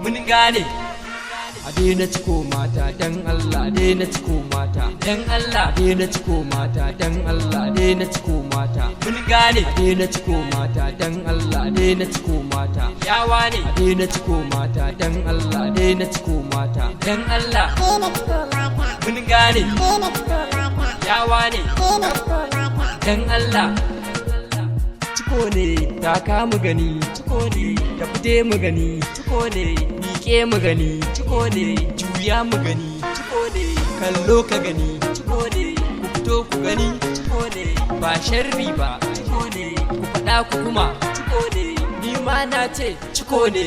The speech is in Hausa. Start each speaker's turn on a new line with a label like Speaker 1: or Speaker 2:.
Speaker 1: mun gane. A daina ciko mata dan Allah, daina ciko mata dan Allah, daina ciko mata dan Allah, daina ciko mata mun gane. A daina ciko mata dan Allah, daina ciko mata yawa ne. A daina ciko mata dan Allah, daina ciko mata dan Allah, mun gane. Yawa ne dan Allah. Ciko ne taka mu gani, ciko ne da fite mu gani, ciko ne miƙe mu gani, ciko ne juya mu gani, ciko ne kallo ka gani, ciko ne ku fito ku gani, ciko ne ba sharri ba, ciko ne ku faɗa ku kuma, ciko ne ni ma na ce ciko ne.